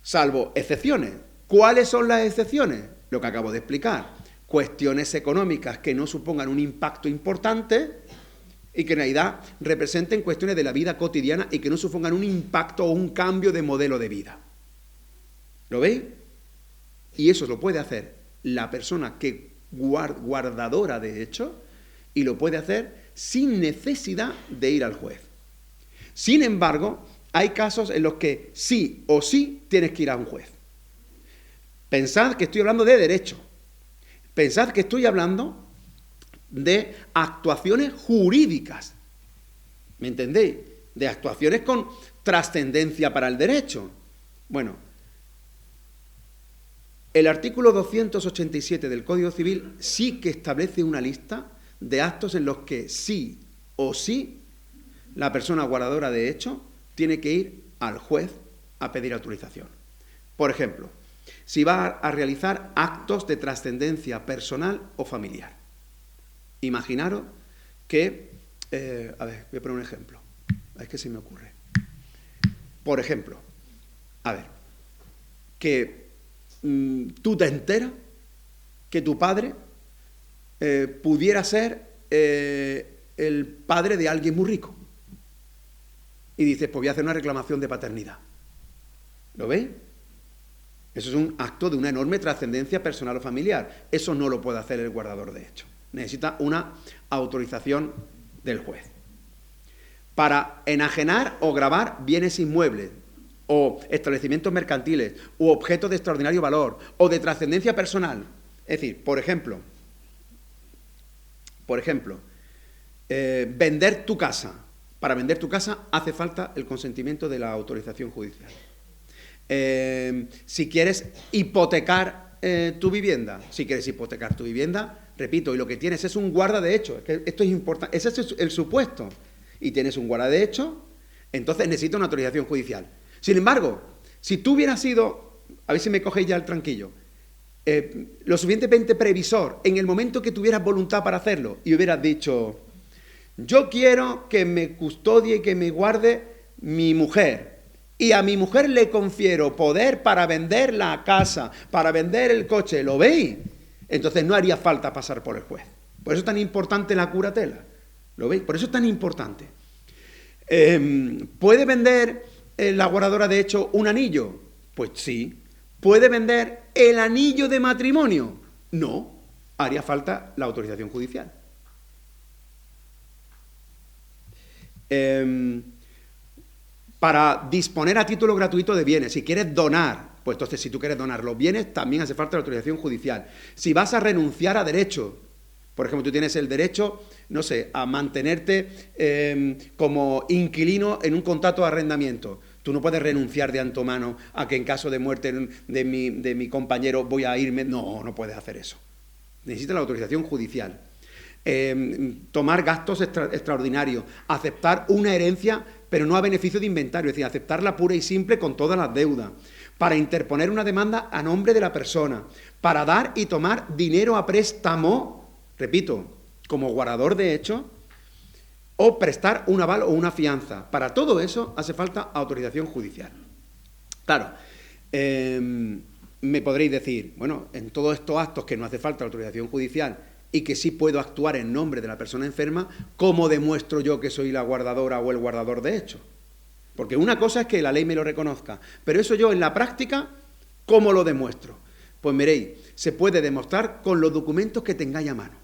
Salvo excepciones. ¿Cuáles son las excepciones? Lo que acabo de explicar. Cuestiones económicas que no supongan un impacto importante y que en realidad representen cuestiones de la vida cotidiana y que no supongan un impacto o un cambio de modelo de vida. ¿Lo veis? Y eso lo puede hacer la persona que guardadora de hecho y lo puede hacer sin necesidad de ir al juez. Sin embargo, hay casos en los que sí o sí tienes que ir a un juez. Pensad que estoy hablando de derecho. Pensad que estoy hablando de actuaciones jurídicas. ¿Me entendéis? De actuaciones con trascendencia para el derecho. Bueno, el artículo 287 del Código Civil sí que establece una lista de actos en los que sí o sí la persona guardadora de hecho tiene que ir al juez a pedir autorización. Por ejemplo, si va a realizar actos de trascendencia personal o familiar. Imaginaros que, a ver, voy a poner un ejemplo, a ver qué se me ocurre. Por ejemplo, a ver, que tú te enteras que tu padre pudiera ser el padre de alguien muy rico. Y dices, pues voy a hacer una reclamación de paternidad. ¿Lo veis? Eso es un acto de una enorme trascendencia personal o familiar. Eso no lo puede hacer el guardador de hecho. Necesita una autorización del juez. Para enajenar o gravar bienes inmuebles, o establecimientos mercantiles, u objetos de extraordinario valor, o de trascendencia personal. Es decir, por ejemplo, vender tu casa. Para vender tu casa hace falta el consentimiento de la autorización judicial. Si quieres hipotecar tu vivienda, repito, y lo que tienes es un guarda de hecho, esto es importante, ese es el supuesto, y tienes un guarda de hecho, entonces necesita una autorización judicial. Sin embargo, si tú hubieras sido, a ver si me cogéis ya el tranquillo, lo suficientemente previsor, en el momento que tuvieras voluntad para hacerlo, y hubieras dicho, yo quiero que me custodie y que me guarde mi mujer, y a mi mujer le confiero poder para vender la casa, para vender el coche, ¿lo veis? Entonces no haría falta pasar por el juez. Por eso es tan importante la curatela. ¿Lo veis? Por eso es tan importante. ¿Puede vender la guardadora de hecho un anillo? Pues sí. ¿Puede vender el anillo de matrimonio? No. Haría falta la autorización judicial. Para disponer a título gratuito de bienes, si quieres donar, pues entonces si tú quieres donar los bienes, también hace falta la autorización judicial. Si vas a renunciar a derechos, por ejemplo, tú tienes el derecho, no sé, a mantenerte como inquilino en un contrato de arrendamiento. Tú no puedes renunciar de antemano a que en caso de muerte de mi compañero voy a irme. No, no puedes hacer eso. Necesitas la autorización judicial. Tomar gastos extraordinarios, aceptar una herencia, pero no a beneficio de inventario, es decir, aceptarla pura y simple con todas las deudas, para interponer una demanda a nombre de la persona, para dar y tomar dinero a préstamo, repito, como guardador de hecho, o prestar un aval o una fianza. Para todo eso hace falta autorización judicial. Claro, me podréis decir, bueno, en todos estos actos que no hace falta autorización judicial y que sí puedo actuar en nombre de la persona enferma, ¿cómo demuestro yo que soy la guardadora o el guardador de hecho? Porque una cosa es que la ley me lo reconozca, pero eso yo en la práctica, ¿cómo lo demuestro? Pues miréis, se puede demostrar con los documentos que tengáis a mano.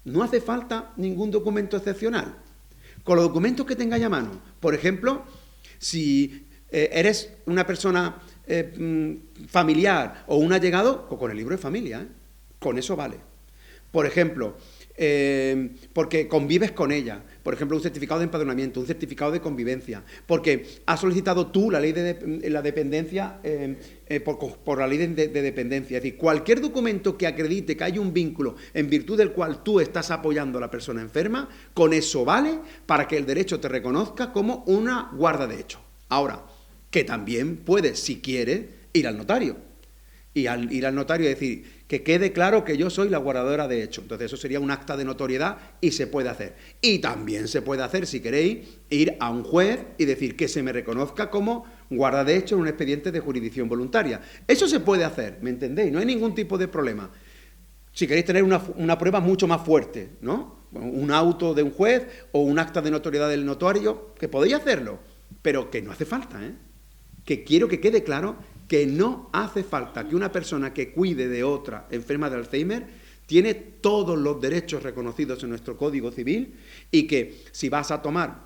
No hace falta ningún documento excepcional. Con los documentos que tengáis a mano, por ejemplo, si eres una persona familiar o un allegado, pues con el libro de familia, con eso vale. Por ejemplo, porque convives con ella, por ejemplo, un certificado de empadronamiento, un certificado de convivencia, porque has solicitado tú la ley de la dependencia por la ley de dependencia. Es decir, cualquier documento que acredite que hay un vínculo en virtud del cual tú estás apoyando a la persona enferma, con eso vale para que el derecho te reconozca como una guarda de hecho. Ahora, que también puedes, si quieres, ir al notario. Y al ir al notario decir que quede claro que yo soy la guardadora de hecho. Entonces eso sería un acta de notoriedad y se puede hacer. Y también se puede hacer, si queréis, ir a un juez y decir que se me reconozca como guarda de hecho en un expediente de jurisdicción voluntaria. Eso se puede hacer, ¿me entendéis? No hay ningún tipo de problema. Si queréis tener una prueba mucho más fuerte, ¿no? Un auto de un juez o un acta de notoriedad del notario, que podéis hacerlo, pero que no hace falta, Que quiero que quede claro que no hace falta que una persona que cuide de otra enferma de Alzheimer tiene todos los derechos reconocidos en nuestro Código Civil y que si vas a tomar,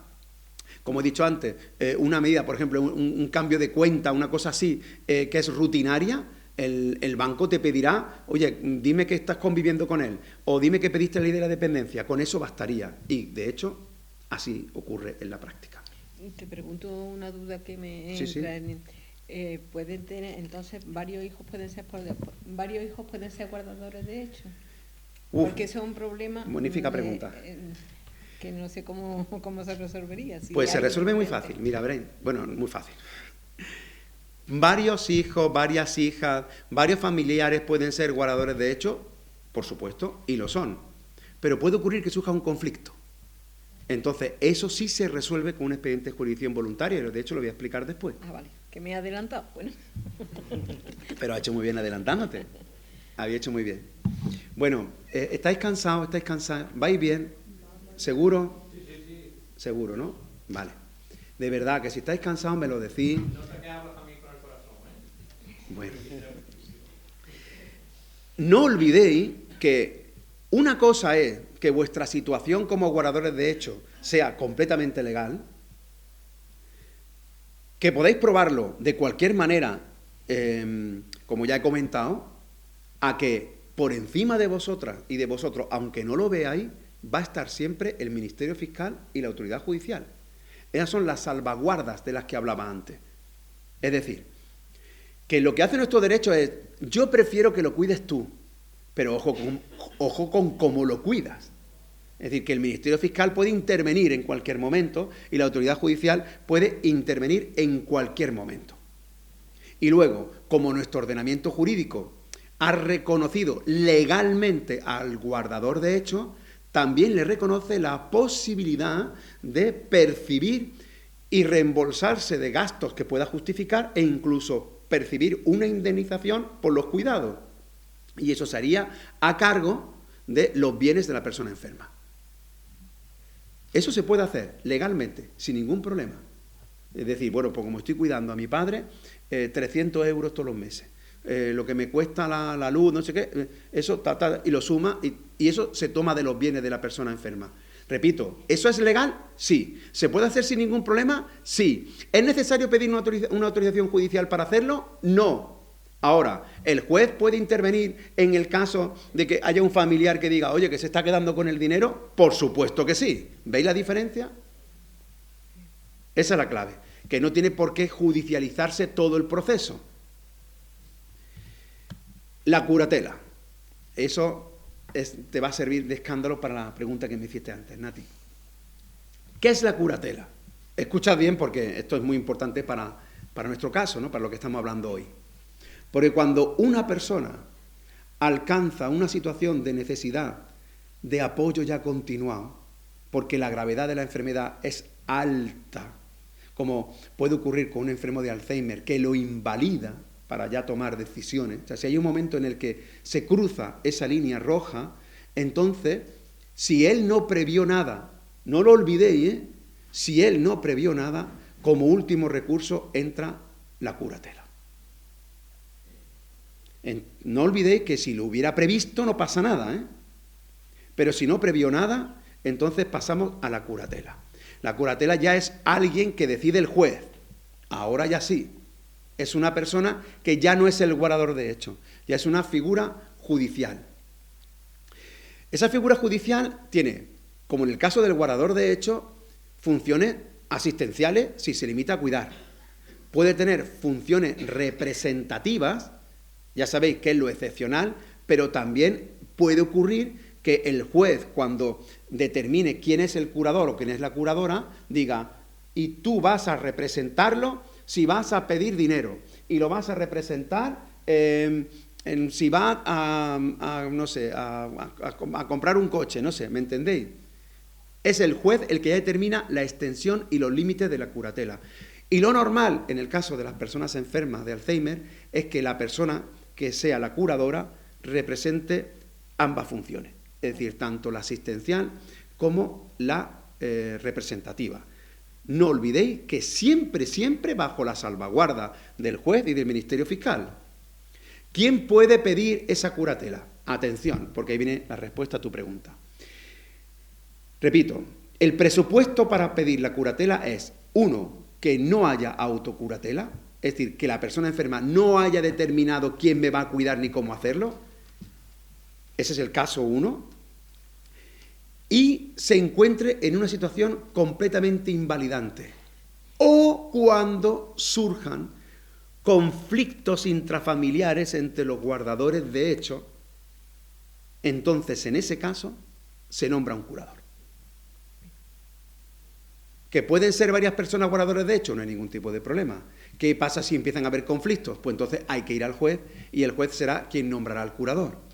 como he dicho antes, una medida, por ejemplo, un cambio de cuenta, una cosa así, que es rutinaria, el banco te pedirá, oye, dime que estás conviviendo con él o dime que pediste la ley de la dependencia, con eso bastaría. Y, de hecho, así ocurre en la práctica. Te pregunto una duda que me Sí. pueden tener, entonces varios hijos pueden ser guardadores de hecho. Porque eso es un problema. Magnífica pregunta. Que no sé cómo se resolvería. Pues se resuelve muy fácil. Mira, Brain, bueno, muy fácil. Varios hijos, varias hijas, varios familiares pueden ser guardadores de hecho, por supuesto, y lo son. Pero puede ocurrir que surja un conflicto. Entonces, eso sí se resuelve con un expediente de jurisdicción voluntaria, y de hecho lo voy a explicar después. Ah, vale, que me he adelantado, bueno. Pero ha hecho muy bien adelantándote. Había hecho muy bien. Bueno, ¿estáis cansados? ¿Estáis cansados? ¿Vais bien? ¿Seguro? Sí. Seguro, ¿no? Vale. De verdad, que si estáis cansados me lo decís. No sé qué hablas también con el corazón, Bueno. No olvidéis que una cosa es que vuestra situación como guardadores de hecho sea completamente legal, que podéis probarlo de cualquier manera, como ya he comentado, a que por encima de vosotras y de vosotros, aunque no lo veáis, va a estar siempre el Ministerio Fiscal y la Autoridad Judicial. Esas son las salvaguardas de las que hablaba antes. Es decir, que lo que hace nuestro derecho es, yo prefiero que lo cuides tú, pero ojo con cómo lo cuidas. Es decir, que el Ministerio Fiscal puede intervenir en cualquier momento y la Autoridad Judicial puede intervenir en cualquier momento. Y luego, como nuestro ordenamiento jurídico ha reconocido legalmente al guardador de hecho, también le reconoce la posibilidad de percibir y reembolsarse de gastos que pueda justificar e incluso percibir una indemnización por los cuidados. Y eso se haría a cargo de los bienes de la persona enferma. Eso se puede hacer legalmente, sin ningún problema. Es decir, bueno, pues como estoy cuidando a mi padre, 300 euros todos los meses. Lo que me cuesta la luz, no sé qué, eso y lo suma y eso se toma de los bienes de la persona enferma. Repito, ¿eso es legal? Sí. ¿Se puede hacer sin ningún problema? Sí. ¿Es necesario pedir una autorización judicial para hacerlo? No. Ahora, ¿el juez puede intervenir en el caso de que haya un familiar que diga, oye, que se está quedando con el dinero? Por supuesto que sí. ¿Veis la diferencia? Esa es la clave, que no tiene por qué judicializarse todo el proceso. La curatela. Eso te va a servir de escándalo para la pregunta que me hiciste antes, Nati. ¿Qué es la curatela? Escuchad bien porque esto es muy importante para nuestro caso, ¿no? Para lo que estamos hablando hoy. Porque cuando una persona alcanza una situación de necesidad de apoyo ya continuado, porque la gravedad de la enfermedad es alta, como puede ocurrir con un enfermo de Alzheimer, que lo invalida para ya tomar decisiones. O sea, si hay un momento en el que se cruza esa línea roja, entonces, si él no previó nada, no lo olvidéis, ¿eh? Si él no previó nada, como último recurso entra la curatela. No olvidéis que si lo hubiera previsto no pasa nada, ¿eh? Pero si no previó nada, entonces pasamos a la curatela. La curatela ya es alguien que decide el juez. Ahora ya sí. Es una persona que ya no es el guardador de hechos, ya es una figura judicial. Esa figura judicial tiene, como en el caso del guardador de hechos, funciones asistenciales si se limita a cuidar. Puede tener funciones representativas, ya sabéis que es lo excepcional, pero también puede ocurrir que el juez, cuando determine quién es el curador o quién es la curadora, diga, y tú vas a representarlo si vas a pedir dinero, y lo vas a representar si va a comprar un coche, no sé, ¿me entendéis? Es el juez el que ya determina la extensión y los límites de la curatela. Y lo normal, en el caso de las personas enfermas de Alzheimer, es que la persona que sea la curadora represente ambas funciones, es decir, tanto la asistencial como la representativa. No olvidéis que siempre, siempre bajo la salvaguarda del juez y del Ministerio Fiscal. ¿Quién puede pedir esa curatela? Atención, porque ahí viene la respuesta a tu pregunta. Repito, el presupuesto para pedir la curatela es, 1, que no haya autocuratela, es decir, que la persona enferma no haya determinado quién me va a cuidar ni cómo hacerlo. Ese es el caso 1. Y se encuentre en una situación completamente invalidante. O cuando surjan conflictos intrafamiliares entre los guardadores de hechos, entonces en ese caso se nombra un curador. ¿Que pueden ser varias personas guardadores de hechos? No hay ningún tipo de problema. ¿Qué pasa si empiezan a haber conflictos? Pues entonces hay que ir al juez y el juez será quien nombrará al curador.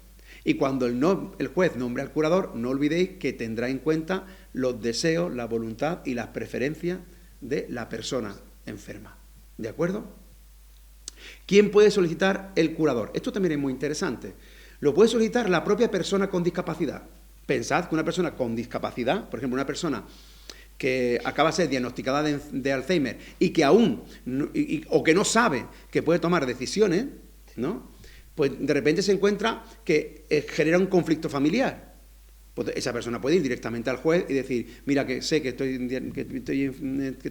Y cuando el juez nombre al curador, no olvidéis que tendrá en cuenta los deseos, la voluntad y las preferencias de la persona enferma. ¿De acuerdo? ¿Quién puede solicitar el curador? Esto también es muy interesante. Lo puede solicitar la propia persona con discapacidad. Pensad que una persona con discapacidad, por ejemplo, una persona que acaba de ser diagnosticada de Alzheimer y que aún, o que no sabe que puede tomar decisiones, ¿no? Pues de repente se encuentra que genera un conflicto familiar. Pues esa persona puede ir directamente al juez y decir, mira, que sé que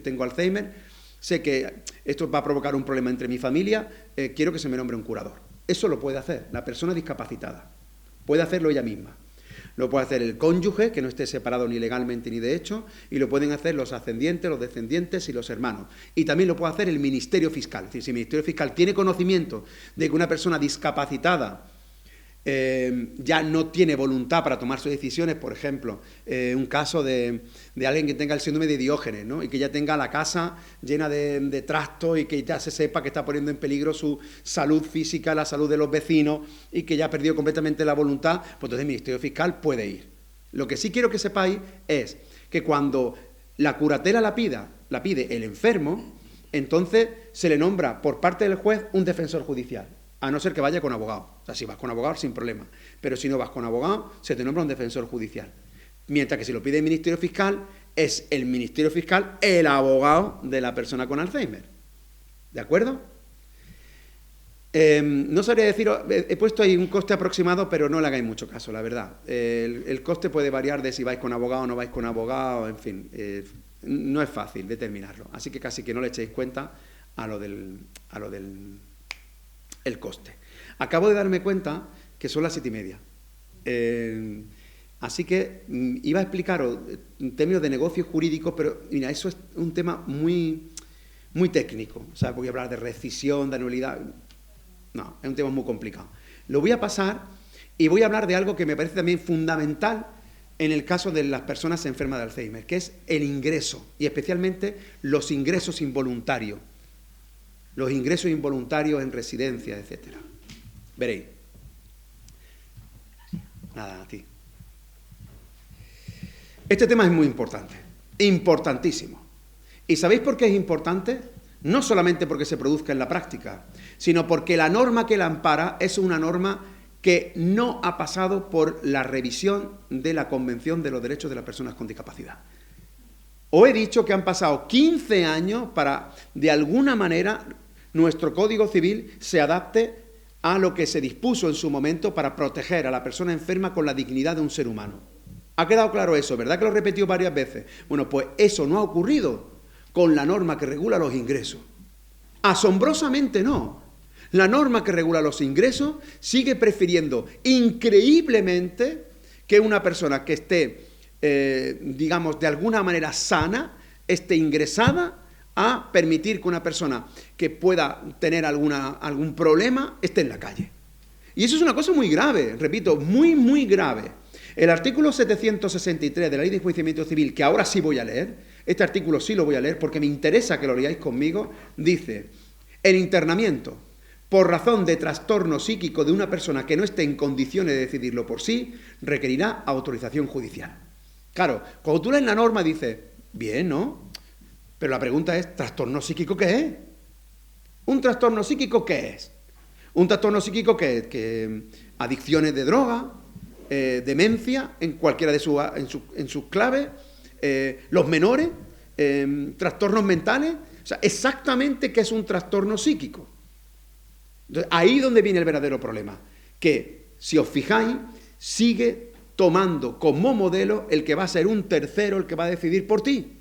tengo Alzheimer, sé que esto va a provocar un problema entre mi familia, quiero que se me nombre un curador. Eso lo puede hacer la persona discapacitada. Puede hacerlo ella misma. Lo puede hacer el cónyuge, que no esté separado ni legalmente ni de hecho, y lo pueden hacer los ascendientes, los descendientes y los hermanos. Y también lo puede hacer el Ministerio Fiscal. Es decir, si el Ministerio Fiscal tiene conocimiento de que una persona discapacitada ya no tiene voluntad para tomar sus decisiones, por ejemplo, un caso de alguien que tenga el síndrome de Diógenes, ¿no? Y que ya tenga la casa llena de trastos y que ya se sepa que está poniendo en peligro su salud física, la salud de los vecinos y que ya ha perdido completamente la voluntad, pues entonces el Ministerio Fiscal puede ir. Lo que sí quiero que sepáis es que cuando la curatela la pida la pide el enfermo, entonces se le nombra por parte del juez un defensor judicial, a no ser que vaya con abogado. O sea, si vas con abogado, sin problema. Pero si no vas con abogado, se te nombra un defensor judicial. Mientras que si lo pide el Ministerio Fiscal, es el Ministerio Fiscal el abogado de la persona con Alzheimer. ¿De acuerdo? No sabría deciros, he puesto ahí un coste aproximado, pero no le hagáis mucho caso, la verdad. El coste puede variar de si vais con abogado o no vais con abogado, en fin, no es fácil determinarlo. Así que casi que no le echéis cuenta a lo del el coste. Acabo de darme cuenta que son las 7:30. Así que iba a explicaros en términos de negocios jurídicos, pero mira, eso es un tema muy, muy técnico. O sea, voy a hablar de rescisión, de anualidad. No, es un tema muy complicado. Lo voy a pasar y voy a hablar de algo que me parece también fundamental en el caso de las personas enfermas de Alzheimer, que es el ingreso, y especialmente los ingresos involuntarios. Los ingresos involuntarios en residencias, etcétera. Veréis. Nada, a ti. Este tema es muy importante, importantísimo. ¿Y sabéis por qué es importante? No solamente porque se produzca en la práctica, sino porque la norma que la ampara es una norma que no ha pasado por la revisión de la Convención de los Derechos de las Personas con Discapacidad. Os he dicho que han pasado 15 años para, de alguna manera, nuestro Código Civil se adapte a lo que se dispuso en su momento para proteger a la persona enferma con la dignidad de un ser humano. ¿Ha quedado claro eso? ¿Verdad que lo he repetido varias veces? Bueno, pues eso no ha ocurrido con la norma que regula los ingresos. Asombrosamente no. La norma que regula los ingresos sigue prefiriendo increíblemente que una persona que esté, digamos, de alguna manera sana, esté ingresada, a permitir que una persona que pueda tener algún problema esté en la calle. Y eso es una cosa muy grave, repito, muy, muy grave. El artículo 763 de la Ley de Enjuiciamiento Civil, que ahora sí voy a leer, este artículo sí lo voy a leer porque me interesa que lo leáis conmigo, dice: el internamiento por razón de trastorno psíquico de una persona que no esté en condiciones de decidirlo por sí, requerirá autorización judicial. Claro, cuando tú lees la norma dices, bien, ¿no? Pero la pregunta es, ¿trastorno psíquico qué es? ¿Un trastorno psíquico qué es? Un trastorno psíquico que adicciones de droga, demencia, en cualquiera de sus claves, los menores, trastornos mentales, o sea, exactamente qué es un trastorno psíquico. Entonces, ahí es donde viene el verdadero problema, que, si os fijáis, sigue tomando como modelo el que va a ser un tercero el que va a decidir por ti.